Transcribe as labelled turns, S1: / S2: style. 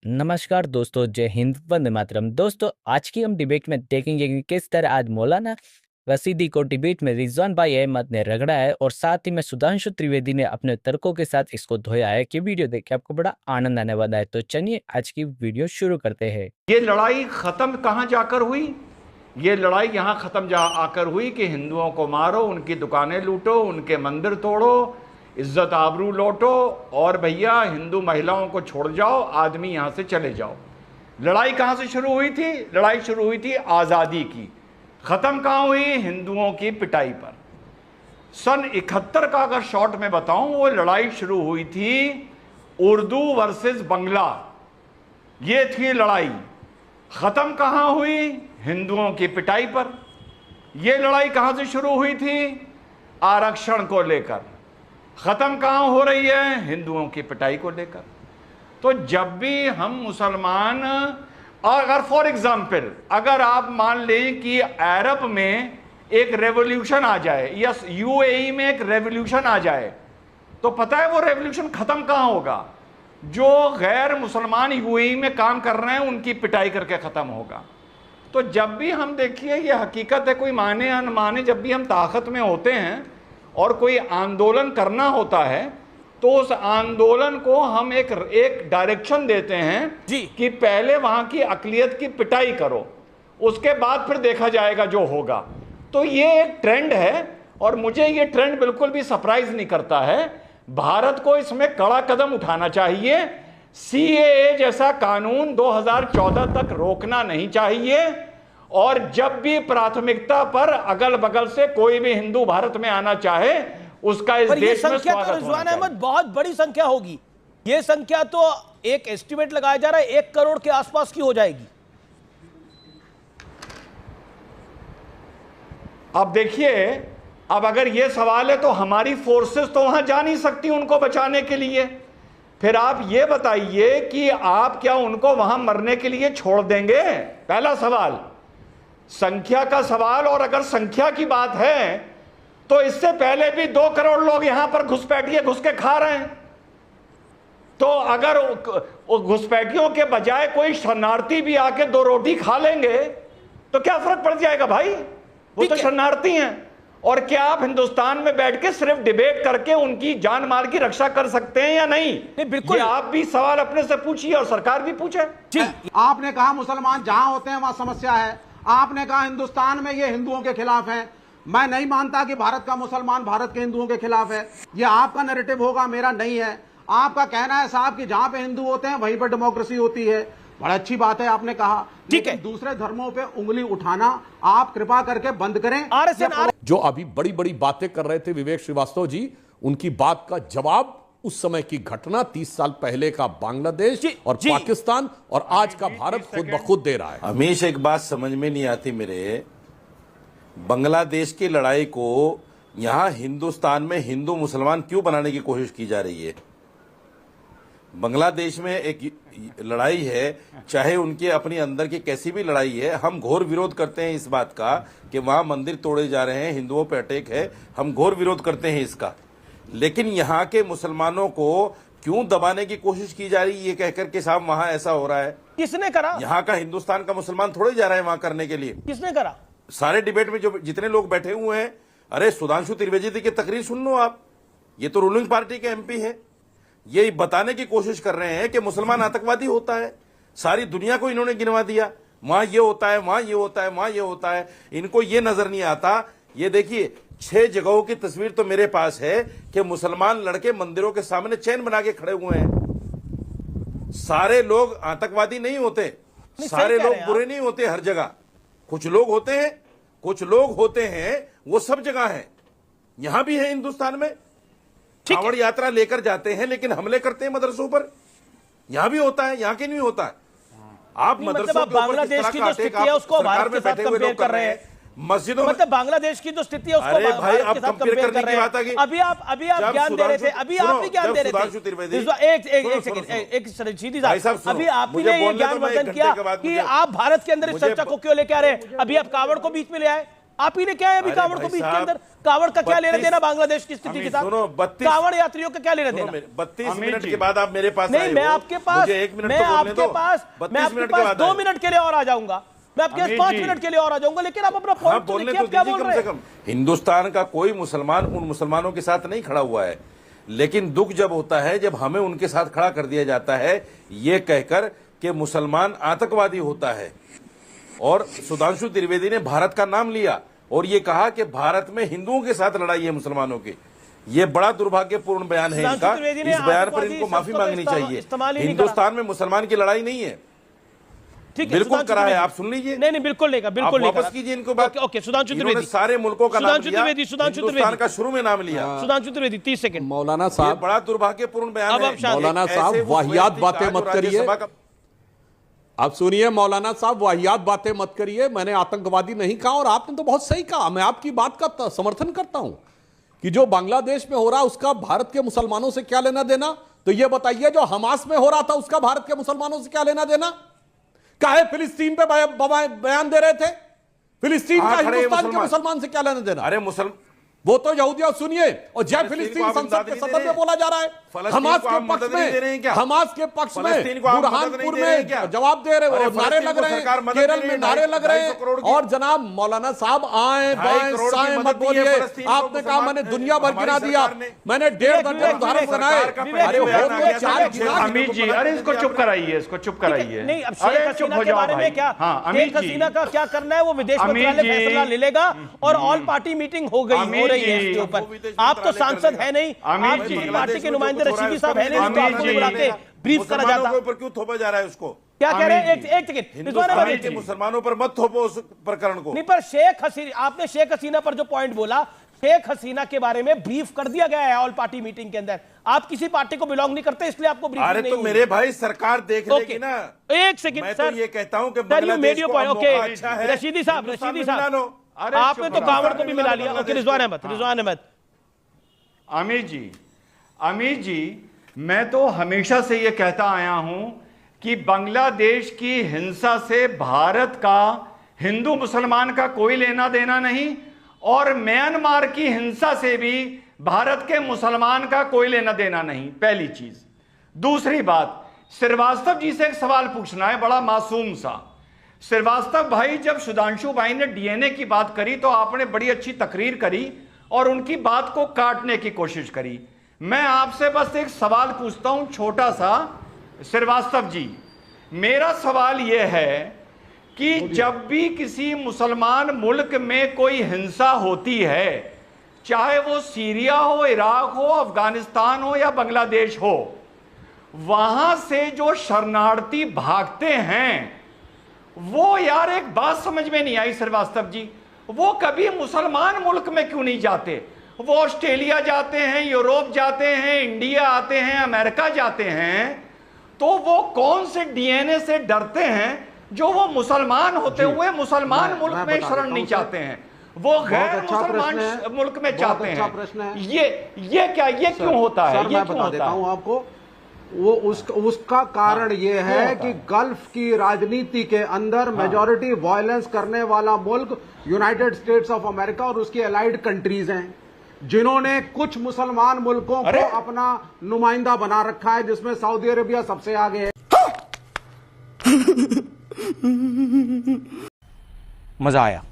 S1: नमस्कार दोस्तों, जय हिंद, वंदे मातरम। दोस्तों, आज की हम डिबेट में देखेंगे कि किस तरह आज मौलाना रशीदी को डिबेट में रिजवान भाई अहमद ने रगड़ा है और साथ ही में सुधांशु त्रिवेदी ने अपने तर्कों के साथ इसको धोया है कि वीडियो देख के आपको बड़ा आनंद आने वाला है। तो चलिए आज की वीडियो शुरू करते हैं।
S2: ये लड़ाई खत्म कहां जाकर हुई? ये लड़ाई यहां खत्म आकर हुई कि हिंदुओं को मारो, उनकी दुकानें लूटो, उनके मंदिर तोड़ो, इज्जत आबरू लौटो और भैया हिंदू महिलाओं को छोड़ जाओ, आदमी यहां से चले जाओ। लड़ाई कहां से शुरू हुई थी? लड़ाई शुरू हुई थी आज़ादी की। खत्म कहां हुई? हिंदुओं की पिटाई पर। सन 71 का अगर शॉर्ट में बताऊं, वो लड़ाई शुरू हुई थी उर्दू वर्सेस बंगला। ये थी लड़ाई। खत्म कहां हुई? हिंदुओं की पिटाई पर। यह लड़ाई कहां से शुरू हुई थी? आरक्षण को लेकर। खत्म कहां हो रही है? हिंदुओं की पिटाई को लेकर। तो जब भी हम मुसलमान, अगर फॉर एग्जाम्पल अगर आप मान लें कि अरब में एक रेवोल्यूशन आ जाए या यूएई में एक रेवोल्यूशन आ जाए, तो पता है वो रेवोल्यूशन खत्म कहां होगा? जो गैर मुसलमान यूएई में काम कर रहे हैं उनकी पिटाई करके खत्म होगा। तो जब भी हम देखिए, ये हकीकत है, कोई माने अनमाने, जब भी हम ताकत में होते हैं और कोई आंदोलन करना होता है तो उस आंदोलन को हम एक डायरेक्शन देते हैं
S3: जी
S2: कि पहले वहां की अकलियत की पिटाई करो, उसके बाद फिर देखा जाएगा जो होगा। तो ये एक ट्रेंड है और मुझे ये ट्रेंड बिल्कुल भी सरप्राइज नहीं करता है। भारत को इसमें कड़ा कदम उठाना चाहिए। सीएए जैसा कानून 2014 तक रोकना नहीं चाहिए और जब भी प्राथमिकता पर अगल बगल से कोई भी हिंदू भारत में आना चाहे उसका इस देश में स्वागत होना चाहिए।
S3: रिजवान अहमद, बहुत बड़ी संख्या होगी। यह संख्या तो एक एस्टिमेट लगाया जा रहा है 1 करोड़ के आसपास की हो जाएगी।
S2: अब देखिए, अब अगर यह सवाल है तो हमारी फोर्सेस तो वहां जा नहीं सकती उनको बचाने के लिए। फिर आप ये बताइए कि आप क्या उनको वहां मरने के लिए छोड़ देंगे? पहला सवाल संख्या का सवाल। और अगर संख्या की बात है तो इससे पहले भी 2 करोड़ लोग यहां पर घुसपैठिए घुस के खा रहे हैं। तो अगर घुसपैठियों के बजाय कोई शरणार्थी भी आके 2 रोटी खा लेंगे तो क्या फर्क पड़ जाएगा भाई? वो तो शरणार्थी हैं। और क्या आप हिंदुस्तान में बैठ के सिर्फ डिबेट करके उनकी जान माल की रक्षा कर सकते हैं या नहीं?
S3: बिल्कुल।
S2: ये आप भी सवाल अपने से पूछिए और सरकार भी पूछे।
S3: जी,
S4: आपने कहा मुसलमान जहां होते हैं वहां समस्या है। आपने कहा हिंदुस्तान में ये हिंदुओं के खिलाफ है। मैं नहीं मानता कि भारत का मुसलमान भारत के हिंदुओं के खिलाफ है। ये आपका नैरेटिव होगा, मेरा नहीं है। आपका कहना है साहब कि जहां पे हिंदू होते हैं वहीं पर डेमोक्रेसी होती है। बड़ा अच्छी बात है आपने कहा, लेकिन दूसरे धर्मों पे उंगली उठाना आप कृपा करके बंद करें।
S5: जो अभी बड़ी बड़ी बातें कर रहे थे विवेक श्रीवास्तव जी, उनकी बात का जवाब उस समय की घटना 30 साल पहले का बांग्लादेश और पाकिस्तान और आज का भारत खुद ब खुद दे रहा है।
S6: हमेशा एक बात समझ में नहीं आती मेरे, बांग्लादेश की लड़ाई को यहां हिंदुस्तान में हिंदू मुसलमान क्यों बनाने की कोशिश की जा रही है? बांग्लादेश में एक लड़ाई है, चाहे उनके अपनी अंदर की कैसी भी लड़ाई है, हम घोर विरोध करते हैं इस बात का कि वहां मंदिर तोड़े जा रहे हैं, हिंदुओं पे अटैक है, हम घोर विरोध करते हैं इसका। लेकिन यहाँ के मुसलमानों को क्यों दबाने की कोशिश की जा रही है ये कहकर के साहब वहां ऐसा हो रहा है?
S3: किसने करा?
S6: यहाँ का हिंदुस्तान का मुसलमान थोड़े जा रहा है वहां करने के लिए।
S3: किसने करा?
S6: सारे डिबेट में जो जितने लोग बैठे हुए हैं, अरे सुधांशु त्रिवेदी की तकरीर सुन लो आप, ये तो रूलिंग पार्टी के एमपी है। ये बताने की कोशिश कर रहे हैं कि मुसलमान आतंकवादी होता है। सारी दुनिया को इन्होंने गिनवा दिया, वहां ये होता है, वहां ये होता है, वहां ये होता है। इनको ये नजर नहीं आता। ये देखिए 6 जगहों की तस्वीर तो मेरे पास है कि मुसलमान लड़के मंदिरों के सामने चैन बना के खड़े हुए हैं। सारे लोग आतंकवादी नहीं होते, सारे लोग बुरे नहीं होते हर जगह। कुछ लोग होते हैं, कुछ लोग होते हैं, वो सब जगह है। यहां भी है हिंदुस्तान में, कांवड़ यात्रा लेकर जाते हैं लेकिन हमले करते हैं मदरसों पर। यहां भी होता है, यहां के नहीं होता है। आप मदरसों के
S3: बांग्लादेश की जो स्थिति है उसको भारत के साथ कंपेयर कर रहे हैं।
S6: मस्जिदों में
S3: बांग्लादेश की जो स्थिति है उसको भारत के साथ कंपेयर कर रहे हैं। अभी आप ज्ञान दे रहे थे, अभी आप भी ज्ञान दे रहे थे। एक सीधी साहब, अभी आप ही ने ये ज्ञानवर्धन किया कि आप भारत के अंदर इस चर्चा को क्यों लेके आ रहे हैं? अभी आप कांवड़ को बीच में ले आए। आप ही ने क्या है अभी कावड़ को बीच के अंदर? कावड़ का क्या लेना देना बांग्लादेश की स्थिति के साथ? कावड़ यात्रियों का क्या लेना देना?
S6: 32 मिनट के बाद आप मेरे पास
S3: नहीं, मैं आपके पास 2 मिनट के लिए और आ जाऊंगा, मैं आपके 5 मिनट के लिए और आ जाऊंगा, लेकिन आप अपना पॉइंट
S6: बोलने
S3: तो क्या बोल
S6: कम से कम। हिंदुस्तान का कोई मुसलमान उन मुसलमानों के साथ नहीं खड़ा हुआ है, लेकिन दुख जब होता है जब हमें उनके साथ खड़ा कर दिया जाता है ये कहकर कि मुसलमान आतंकवादी होता है। और सुधांशु त्रिवेदी ने भारत का नाम लिया और ये कहा कि भारत में हिंदुओं के साथ लड़ाई है मुसलमानों की। ये बड़ा दुर्भाग्यपूर्ण बयान है इनका, इस बयान पर इनको माफी मांगनी चाहिए। हिंदुस्तान में मुसलमान की लड़ाई नहीं है, बिल्कुल करा है, आप सुन लीजिए।
S3: नहीं बिल्कुल नहीं, बिल्कुल नहीं,
S6: वापस कीजिए इनको बात।
S3: ओके, सुधांशु त्रिवेदी,
S6: सारे मुल्कों का नाम लिया,
S3: सुधांशु
S6: हिंदुस्तान का शुरू में नाम लिया।
S3: सुधांशु त्रिवेदी 30 सेकंड।
S5: मौलाना साहब,
S6: बड़ा दुर्भाग्यपूर्ण बयान है।
S5: मौलाना साहब वाहियात बातें मत करिए, आप सुनिए। मौलाना साहब वाहियात बातें मत करिए, मैंने आतंकवादी नहीं कहा और आपने तो बहुत सही कहा, मैं आपकी बात का समर्थन करता हूं कि जो बांग्लादेश में हो रहा उसका भारत के मुसलमानों से क्या लेना देना। तो यह बताइए जो हमास में हो रहा था उसका भारत के मुसलमानों से क्या लेना देना? काहे फिलिस्तीन पे बयान दे रहे थे? फिलिस्तीन का हिंदुस्तान के मुसलमान से क्या लेना देना?
S6: अरे मुसलमान
S5: वो तो यहूदिया सुनिए, और जय फिलिस्तीन संसद के सदन में बोला जा रहा है। हमास के पक्ष में, हमास के पक्ष में बुरहानपुर में जवाब दे रहे हो, नारे लग रहे हैं, केरल में नारे लग रहे हैं। और जनाब मौलाना साहब आए बाएं साएं मत बोलिए, आपने कहा मैंने दुनिया भर गिना दिया, मैंने 1.5 घंटे उदाहरण बनाए।
S2: अमित जी, अरे इसको चुप कराइए, इसको चुप कराइए।
S3: नहीं, अब शेख हसीना के बारे में क्या, शेख हसीना का क्या करना है वो विदेश मंत्रालय फैसला ले लेगा और ऑल पार्टी मीटिंग हो गई रही है इसके ऊपर। आप तो सांसद है नहीं, आप किसी पार्टी के नुमाइंदे रशीदी साहब है नहीं, तो आपको बुला के ब्रीफ करा जाता।
S6: ऊपर क्यों थोपा जा रहा है उसको?
S3: क्या कह रहे हैं? एक सेकंड,
S6: मुसलमानों पर मत थोपो उस प्रकरण को।
S3: नहीं, पर शेख हसीना, आपने शेख हसीना पर जो पॉइंट बोला, शेख हसीना के बारे में ब्रीफ कर दिया गया है ऑल पार्टी मीटिंग के अंदर। आप किसी पार्टी को बिलोंग नहीं करते, इसलिए आपको ब्रीफ नहीं।
S6: अरे तो मेरे भाई सरकार देख लेगी ना।
S3: एक सेकंड
S6: मैं
S3: सर,
S6: तो ये कहता हूं कि
S3: बांग्लादेश
S6: को मौका अच्छा है।
S3: रशीदी साहब, आपने तो कावड़ को भी मिला लिया। ओके, रिजवान अहमद।
S2: अमित जी, मैं तो हमेशा से यह कहता आया हूं कि बांग्लादेश की हिंसा से भारत का हिंदू मुसलमान का कोई लेना देना नहीं, और म्यांमार की हिंसा से भी भारत के मुसलमान का कोई लेना देना नहीं, पहली चीज। दूसरी बात, श्रीवास्तव जी से एक सवाल पूछना है, बड़ा मासूम सा। श्रीवास्तव भाई, जब सुधांशु भाई ने डीएनए की बात करी तो आपने बड़ी अच्छी तकरीर करी और उनकी बात को काटने की कोशिश करी। मैं आपसे बस एक सवाल पूछता हूं छोटा सा। श्रीवास्तव जी, मेरा सवाल यह है कि जब भी किसी मुसलमान मुल्क में कोई हिंसा होती है, चाहे वो सीरिया हो, इराक हो, अफगानिस्तान हो या बांग्लादेश हो, वहां से जो शरणार्थी भागते हैं वो, यार एक बात समझ में नहीं आई श्रीवास्तव जी, वो कभी मुसलमान मुल्क में क्यों नहीं जाते? वो ऑस्ट्रेलिया जाते हैं, यूरोप जाते हैं, इंडिया आते हैं, अमेरिका जाते हैं, तो वो कौन से डीएनए से डरते हैं जो वो मुसलमान होते हुए मुसलमान मुल्क में शरण नहीं चाहते हैं, वो गैर मुसलमान मुल्क में चाहते हैं? ये क्या, ये क्यों होता है?
S4: ये क्यों होता है? आपको वो उसका कारण ये है कि गल्फ की राजनीति के अंदर मेजॉरिटी वायलेंस करने वाला मुल्क यूनाइटेड स्टेट्स ऑफ अमेरिका और उसकी अलाइड कंट्रीज हैं, जिन्होंने कुछ मुसलमान मुल्कों को अपना नुमाइंदा बना रखा है, जिसमें सऊदी अरेबिया सबसे आगे है।
S3: मजा आया।